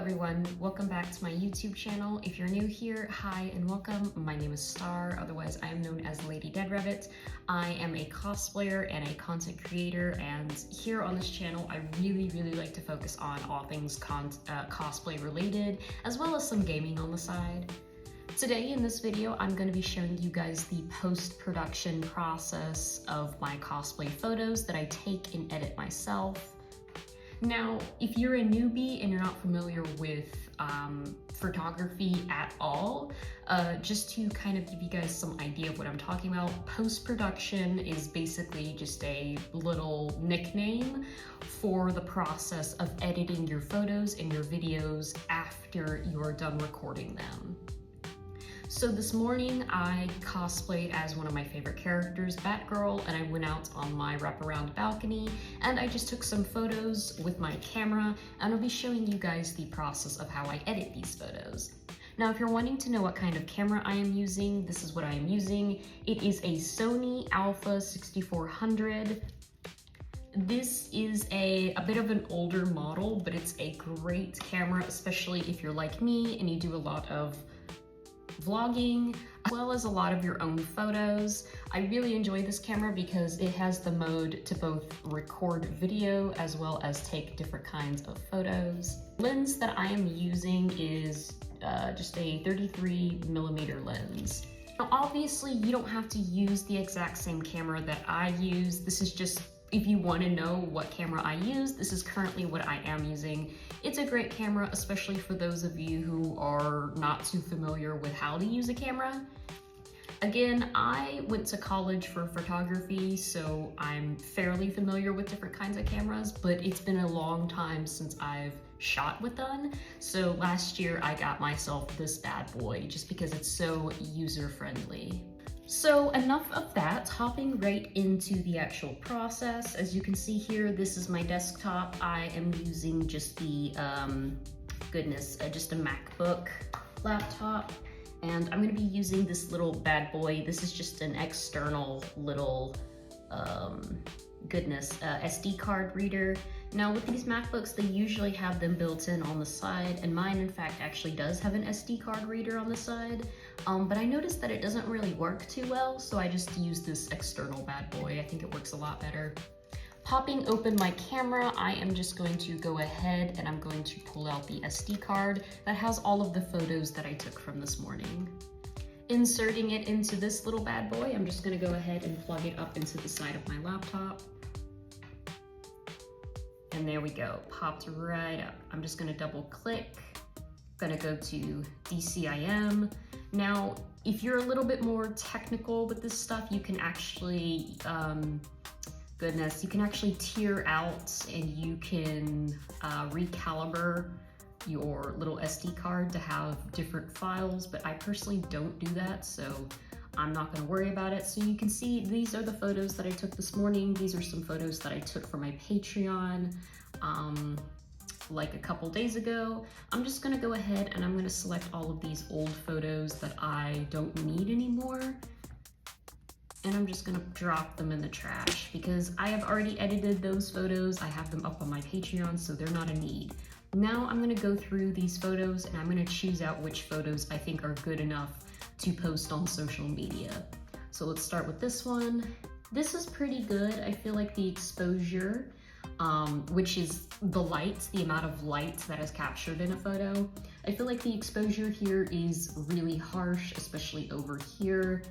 everyone, welcome back to my YouTube channel. If you're new here, hi and welcome. My name is Star, otherwise I am known as Lady Dead Rabbit. I am a cosplayer and a content creator, and here on this channel I really like to focus on all things cosplay related, as well as some gaming on the side. Today in this video, I'm going to be showing you guys the post-production process of my cosplay photos that I take and edit myself. Now, if you're a newbie and you're not familiar with photography at all, just to kind of give you guys some idea of what I'm talking about, post-production is basically just a little nickname for the process of editing your photos and your videos after you're done recording them. So this morning I cosplayed as one of my favorite characters, Batgirl, and I went out on my wraparound balcony and I just took some photos with my camera, and I'll be showing you guys the process of how I edit these photos. Now, if you're wanting to know what kind of camera I am using, this is what I am using. It is a Sony Alpha 6400. This is a bit of an older model, but it's a great camera, especially if you're like me and you do a lot of vlogging, as well as a lot of your own photos. I really enjoy this camera because it has the mode to both record video as well as take different kinds of photos. The lens that I am using is just a 33mm lens. Now, obviously, you don't have to use the exact same camera that I use. This is just, if you want to know what camera I use, this is currently what I am using. It's a great camera, especially for those of you who are not too familiar with how to use a camera. Again, I went to college for photography, so I'm fairly familiar with different kinds of cameras, but it's been a long time since I've shot with them. So last year I got myself this bad boy just because it's so user-friendly. So enough of that, hopping right into the actual process. As you can see here, this is my desktop. I am using just the, just a MacBook laptop. And I'm gonna be using this little bad boy. This is just an external little, SD card reader. Now with these MacBooks, they usually have them built in on the side, and mine in fact actually does have an SD card reader on the side, but I noticed that it doesn't really work too well, so I just use this external bad boy. I think it works a lot better. Popping open my camera, I am just going to go ahead and I'm going to pull out the SD card that has all of the photos that I took from this morning. Inserting it into this little bad boy, I'm just gonna go ahead and plug it up into the side of my laptop. And there we go, popped right up. I'm just gonna double click, gonna go to DCIM. Now, if you're a little bit more technical with this stuff, you can actually, you can actually tier out and you can recalibrate your little SD card to have different files, but I personally don't do that, so I'm not gonna worry about it. So you can see these are the photos that I took this morning. These are some photos that I took for my Patreon like a couple days ago. I'm just gonna go ahead and I'm gonna select all of these old photos that I don't need anymore. And I'm just gonna drop them in the trash because I have already edited those photos. I have them up on my Patreon, so they're not a need. Now I'm gonna go through these photos and I'm gonna choose out which photos I think are good enough to post on social media. So let's start with this one. This is pretty good. I feel like the exposure, which is the light, the amount of light that is captured in a photo. I feel like the exposure here is really harsh, especially over here,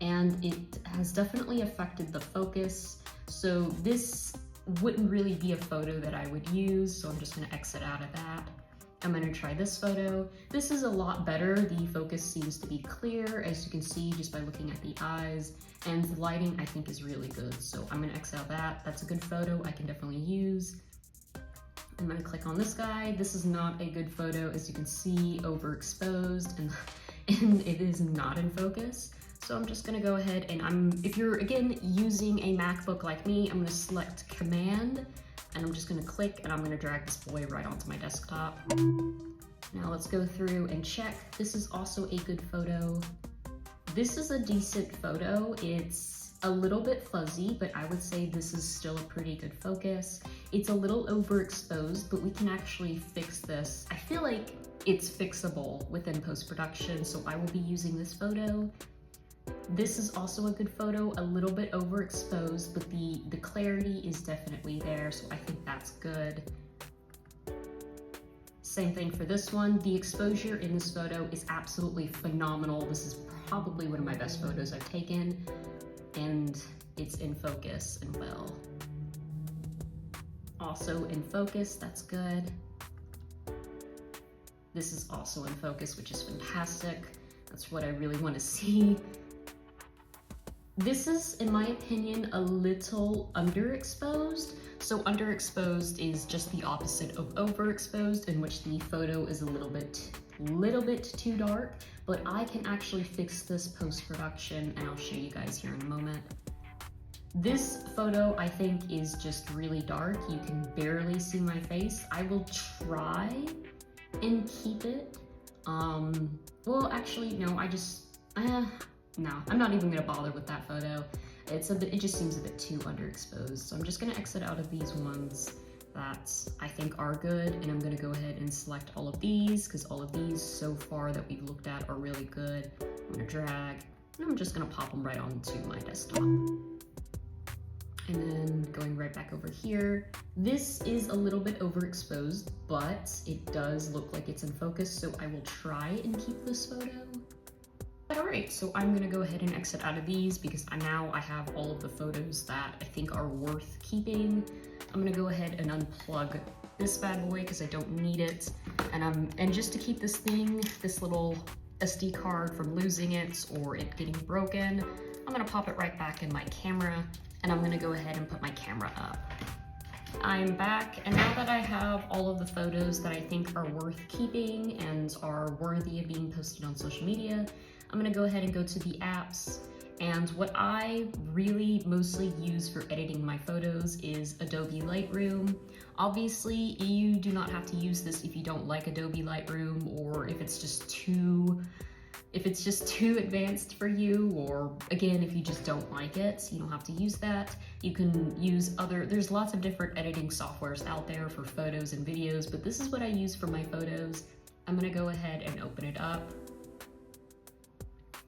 and it has definitely affected the focus. So this wouldn't really be a photo that I would use, so I'm just gonna exit out of that. I'm gonna try this photo. This is a lot better. The focus seems to be clear, as you can see just by looking at the eyes, and the lighting I think is really good. So I'm gonna exit out that. That's a good photo I can definitely use. I'm gonna click on this guy. This is not a good photo, as you can see, overexposed, and it is not in focus. So I'm just gonna go ahead and if you're again using a MacBook like me, I'm gonna select Command, and I'm just gonna click and I'm gonna drag this boy right onto my desktop. Now let's go through and check. This is also a good photo. This is a decent photo. It's a little bit fuzzy, but I would say this is still a pretty good focus. It's a little overexposed, but we can actually fix this. I feel like it's fixable within post-production, so I will be using this photo. This is also a good photo, a little bit overexposed, but the clarity is definitely there, so I think that's good. Same thing for this one. The exposure in this photo is absolutely phenomenal. This is probably one of my best photos I've taken, and it's in focus and well. Also in focus, that's good. This is also in focus, which is fantastic. That's what I really want to see. This is, in my opinion, a little underexposed. So underexposed is just the opposite of overexposed, in which the photo is a little bit too dark, but I can actually fix this post-production, and I'll show you guys here in a moment. This photo, I think, is just really dark. You can barely see my face. I will try and keep it. Well, actually, no, no, I'm not even gonna bother with that photo. It just seems a bit too underexposed. So I'm just gonna exit out of these ones that I think are good, and I'm gonna go ahead and select all of these, because all of these so far that we've looked at are really good. I'm gonna drag, and I'm just gonna pop them right onto my desktop. And then going right back over here. This is a little bit overexposed, but it does look like it's in focus, so I will try and keep this photo. Alright, so I'm gonna go ahead and exit out of these because now I have all of the photos that I think are worth keeping. I'm gonna go ahead and unplug this bad boy because I don't need it. And just to keep this little SD card from losing it or it getting broken, I'm gonna pop it right back in my camera, and I'm gonna go ahead and put my camera up. I'm back, and now that I have all of the photos that I think are worth keeping and are worthy of being posted on social media, I'm gonna go ahead and go to the apps. And what I really mostly use for editing my photos is Adobe Lightroom. Obviously, you do not have to use this if you don't like Adobe Lightroom, or if it's just too advanced for you, or again, if you just don't like it, you don't have to use that. You can use there's lots of different editing softwares out there for photos and videos, but this is what I use for my photos. I'm gonna go ahead and open it up.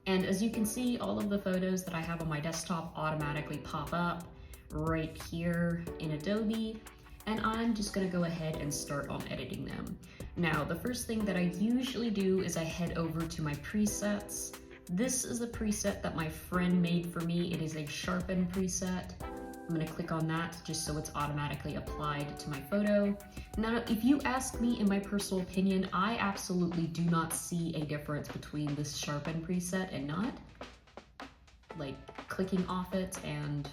And as you can see, all of the photos that I have on my desktop automatically pop up right here in Adobe, and I'm just gonna go ahead and start on editing them. Now, the first thing that I usually do is I head over to my presets. This is a preset that my friend made for me. It is a sharpen preset. I'm gonna click on that just so it's automatically applied to my photo. Now, if you ask me, in my personal opinion, I absolutely do not see a difference between this sharpen preset and not. Like, clicking off it and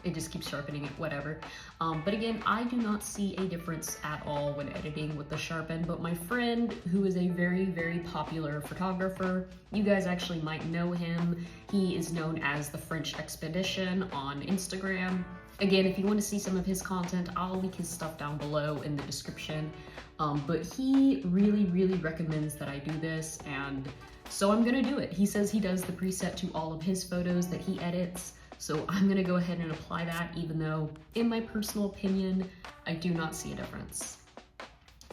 it just keeps sharpening it, whatever. But again, I do not see a difference at all when editing with the sharpen, but my friend, who is a very, very popular photographer, you guys actually might know him. He is known as the French Expedition on Instagram. Again, if you want to see some of his content, I'll link his stuff down below in the description. But he really, really recommends that I do this, and so I'm gonna do it. He says he does the preset to all of his photos that he edits. So I'm gonna go ahead and apply that, even though, in my personal opinion, I do not see a difference.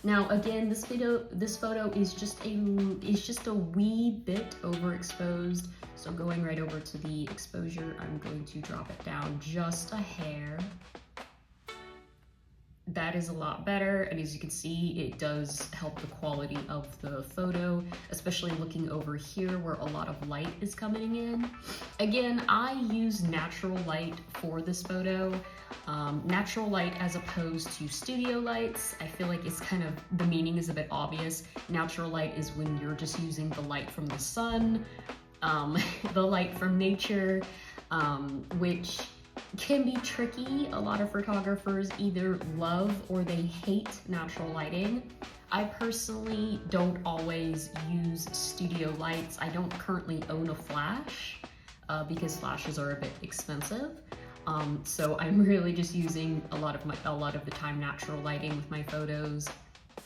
Now, again, this photo is just a wee bit overexposed. So going right over to the exposure, I'm going to drop it down just a hair. That is a lot better, and as you can see, it does help the quality of the photo, especially looking over here where a lot of light is coming in. Again, I use natural light for this photo. Natural light as opposed to studio lights. I feel like it's kind of, the meaning is a bit obvious. Natural light is when you're just using the light from the sun, the light from nature, which can be tricky. A lot of photographers either love or they hate natural lighting. I personally don't always use studio lights. I don't currently own a flash because flashes are a bit expensive. So I'm really just using a lot of the time natural lighting with my photos.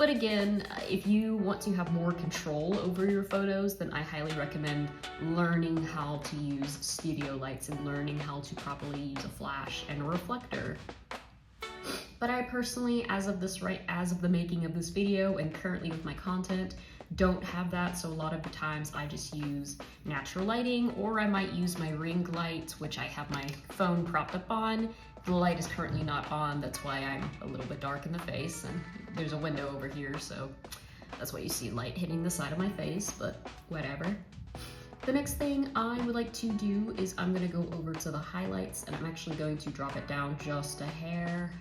But again, if you want to have more control over your photos, then I highly recommend learning how to use studio lights and learning how to properly use a flash and a reflector. But I personally, as of the making of this video and currently with my content, don't have that. So a lot of the times I just use natural lighting, or I might use my ring light, which I have my phone propped up on. The light is currently not on, that's why I'm a little bit dark in the face, and there's a window over here, so that's why you see light hitting the side of my face, but whatever. The next thing I would like to do is I'm gonna go over to the highlights, and I'm actually going to drop it down just a hair.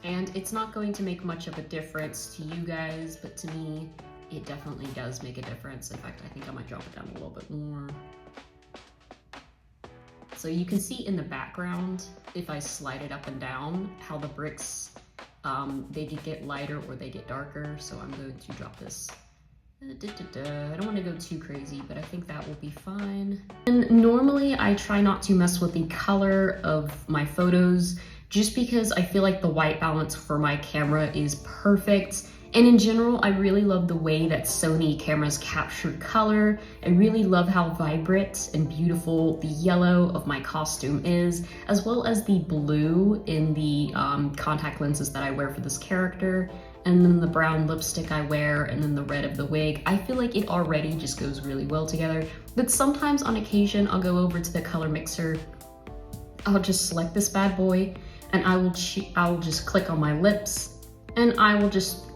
And it's not going to make much of a difference to you guys, but to me, it definitely does make a difference. In fact, I think I might drop it down a little bit more. So you can see in the background, if I slide it up and down, how the bricks, they get lighter or they get darker. So I'm going to drop this. I don't want to go too crazy, but I think that will be fine. And normally I try not to mess with the color of my photos, just because I feel like the white balance for my camera is perfect. And in general, I really love the way that Sony cameras capture color. I really love how vibrant and beautiful the yellow of my costume is, as well as the blue in the contact lenses that I wear for this character, and then the brown lipstick I wear, and then the red of the wig. I feel like it already just goes really well together. But sometimes on occasion, I'll go over to the color mixer. I'll just select this bad boy, and I will just click on my lips, and I will just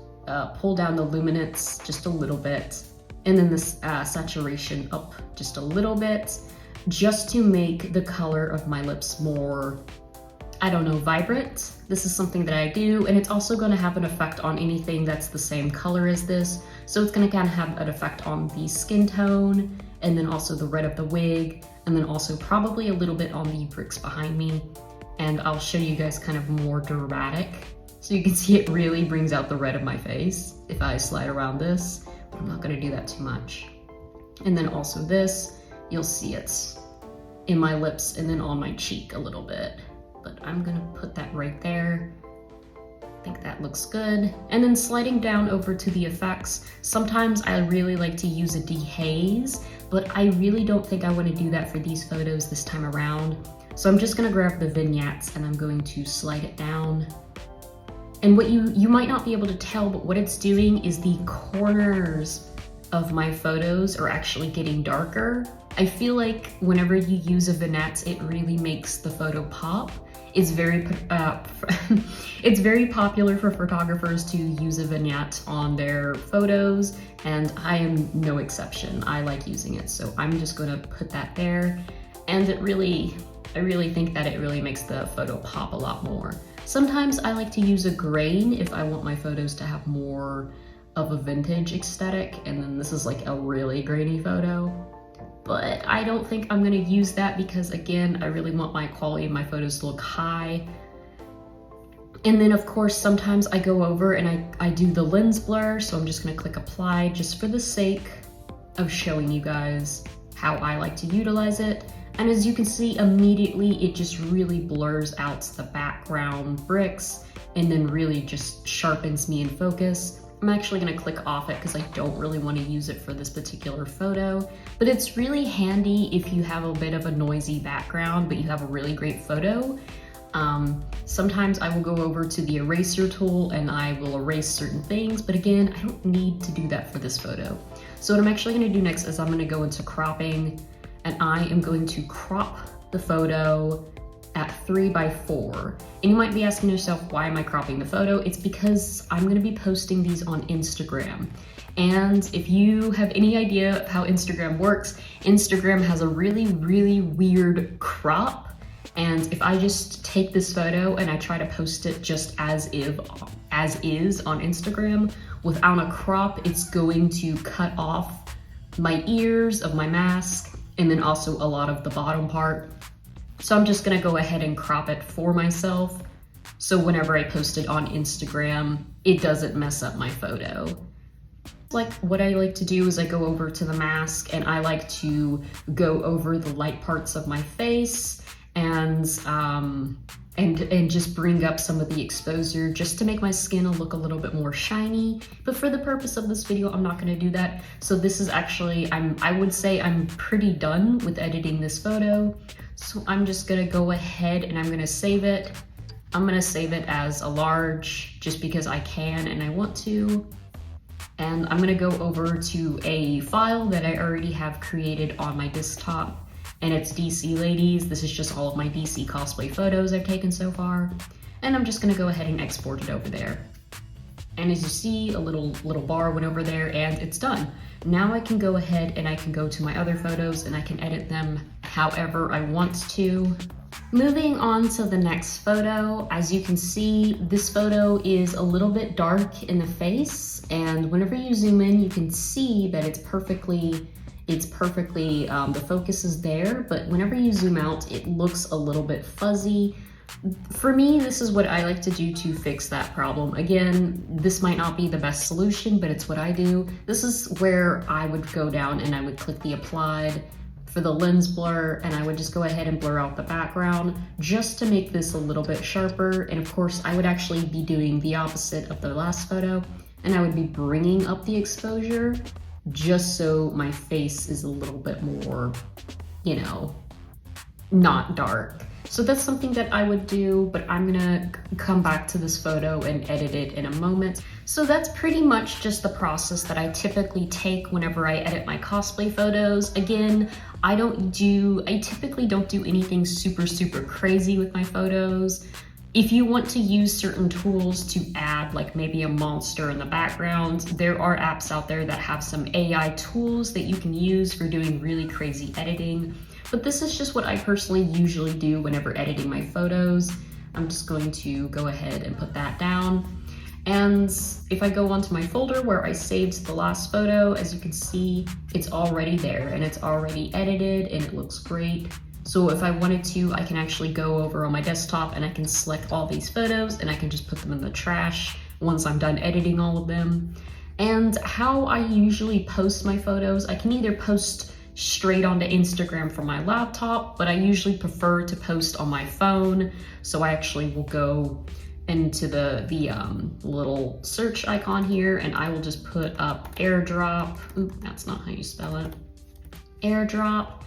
pull down the luminance just a little bit, and then this saturation up just a little bit, just to make the color of my lips more, I don't know, vibrant. This is something that I do, and it's also going to have an effect on anything that's the same color as this. So it's going to kind of have an effect on the skin tone, and then also the red of the wig, and then also probably a little bit on the bricks behind me. And I'll show you guys kind of more dramatic. So you can see it really brings out the red of my face if I slide around this, but I'm not gonna do that too much. And then also this, you'll see it's in my lips and then on my cheek a little bit, but I'm gonna put that right there. I think that looks good. And then sliding down over to the effects, sometimes I really like to use a dehaze, but I really don't think I wanna do that for these photos this time around. So I'm just gonna grab the vignettes and I'm going to slide it down. And what you might not be able to tell, but what it's doing is the corners of my photos are actually getting darker. I feel like whenever you use a vignette, it really makes the photo pop. It's very it's very popular for photographers to use a vignette on their photos, and I am no exception. I like using it, so I'm just gonna put that there. And I really think that it really makes the photo pop a lot more. Sometimes I like to use a grain if I want my photos to have more of a vintage aesthetic, and then this is like a really grainy photo. But I don't think I'm gonna use that because, again, I really want my quality of my photos to look high. And then of course, sometimes I go over and I do the lens blur, so I'm just gonna click apply just for the sake of showing you guys how I like to utilize it. And as you can see, immediately it just really blurs out the background bricks and then really just sharpens me in focus. I'm actually gonna click off it because I don't really want to use it for this particular photo, but it's really handy if you have a bit of a noisy background, but you have a really great photo. Sometimes I will go over to the eraser tool and I will erase certain things, but again, I don't need to do that for this photo. So what I'm actually gonna do next is I'm gonna go into cropping, and I am going to crop the photo at 3:4. And you might be asking yourself, why am I cropping the photo? It's because I'm gonna be posting these on Instagram. And if you have any idea of how Instagram works, Instagram has a really, really weird crop. And if I just take this photo and I try to post it just as is on Instagram without a crop, it's going to cut off my ears of my mask, and then also a lot of the bottom part. So I'm just gonna go ahead and crop it for myself, so whenever I post it on Instagram, it doesn't mess up my photo. Like, what I like to do is I go over to the mask and I like to go over the light parts of my face and and just bring up some of the exposure just to make my skin look a little bit more shiny. But for the purpose of this video, I'm not gonna do that. So this is actually, I would say I'm pretty done with editing this photo. So I'm just gonna go ahead and I'm gonna save it. I'm gonna save it as a large just because I can and I want to. And I'm gonna go over to a file that I already have created on my desktop. And it's DC Ladies. This is just all of my DC cosplay photos I've taken so far. And I'm just gonna go ahead and export it over there. And as you see, a little bar went over there and it's done. Now I can go ahead and I can go to my other photos and I can edit them however I want to. Moving on to the next photo, as you can see, this photo is a little bit dark in the face, and whenever you zoom in, you can see that it's perfectly, the focus is there, but whenever you zoom out, it looks a little bit fuzzy. For me, this is what I like to do to fix that problem. Again, this might not be the best solution, but it's what I do. This is where I would go down and I would click the applied for the lens blur, and I would just go ahead and blur out the background just to make this a little bit sharper. And of course, I would actually be doing the opposite of the last photo, and I would be bringing up the exposure just so my face is a little bit more, you know, not dark. So that's something that I would do, but I'm gonna come back to this photo and edit it in a moment. So that's pretty much just the process that I typically take whenever I edit my cosplay photos. Again, I typically don't do anything super crazy with my photos. If you want to use certain tools to add like maybe a monster in the background, there are apps out there that have some AI tools that you can use for doing really crazy editing. But this is just what I personally usually do whenever editing my photos. I'm just going to go ahead and put that down. And if I go onto my folder where I saved the last photo, as you can see, it's already there and it's already edited and it looks great. So if I wanted to, I can actually go over on my desktop and I can select all these photos and I can just put them in the trash once I'm done editing all of them. And how I usually post my photos, I can either post straight onto Instagram from my laptop, but I usually prefer to post on my phone. So I actually will go into the little search icon here and I will just put up airdrop. Oop, that's not how you spell it. Airdrop.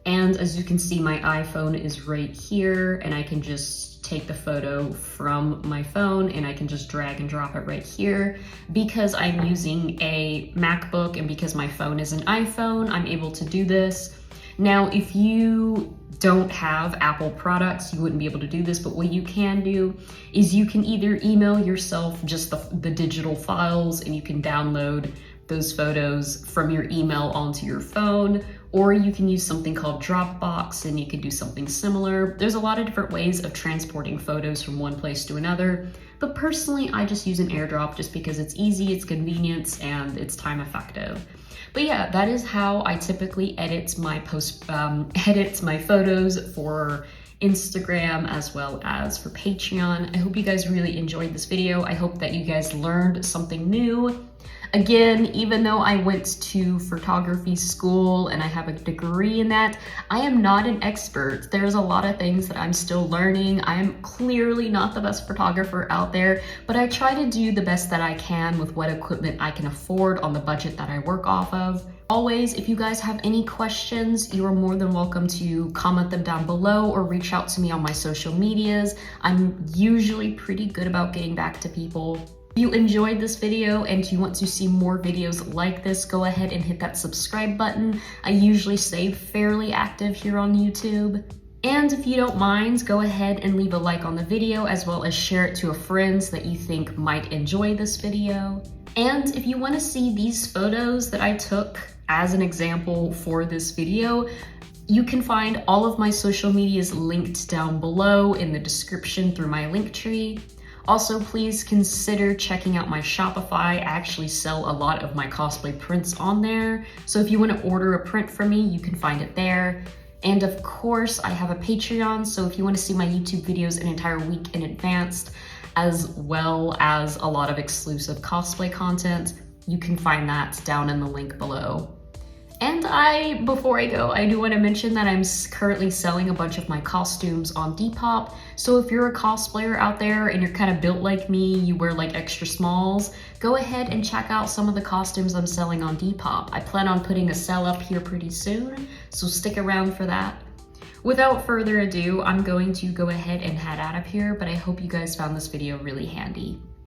And as you can see, my iPhone is right here and I can just take the photo from my phone and I can just drag and drop it right here. Because I'm using a MacBook and because my phone is an iPhone, I'm able to do this. Now, if you don't have Apple products, you wouldn't be able to do this, but what you can do is you can either email yourself just the digital files and you can download those photos from your email onto your phone, or you can use something called Dropbox and you can do something similar. There's a lot of different ways of transporting photos from one place to another, but personally, I just use an airdrop just because it's easy, it's convenient, and it's time effective. But yeah, that is how I typically edit my photos for Instagram as well as for Patreon. I hope you guys really enjoyed this video. I hope that you guys learned something new. Again, even though I went to photography school and I have a degree in that, I am not an expert. There's a lot of things that I'm still learning. I am clearly not the best photographer out there, but I try to do the best that I can with what equipment I can afford on the budget that I work off of. Always, if you guys have any questions, you are more than welcome to comment them down below or reach out to me on my social medias. I'm usually pretty good about getting back to people. If you enjoyed this video and you want to see more videos like this, go ahead and hit that subscribe button. I usually stay fairly active here on YouTube. And if you don't mind, go ahead and leave a like on the video as well as share it to a friend that you think might enjoy this video. And if you want to see these photos that I took as an example for this video, you can find all of my social medias linked down below in the description through my link tree. Also, please consider checking out my Shopify. I actually sell a lot of my cosplay prints on there. So if you want to order a print from me, you can find it there. And of course, I have a Patreon. So if you want to see my YouTube videos an entire week in advance, as well as a lot of exclusive cosplay content, you can find that down in the link below. And before I go, I do want to mention that I'm currently selling a bunch of my costumes on Depop. So if you're a cosplayer out there and you're kind of built like me, you wear like extra smalls, go ahead and check out some of the costumes I'm selling on Depop. I plan on putting a sale up here pretty soon, so stick around for that. Without further ado, I'm going to go ahead and head out of here, but I hope you guys found this video really handy.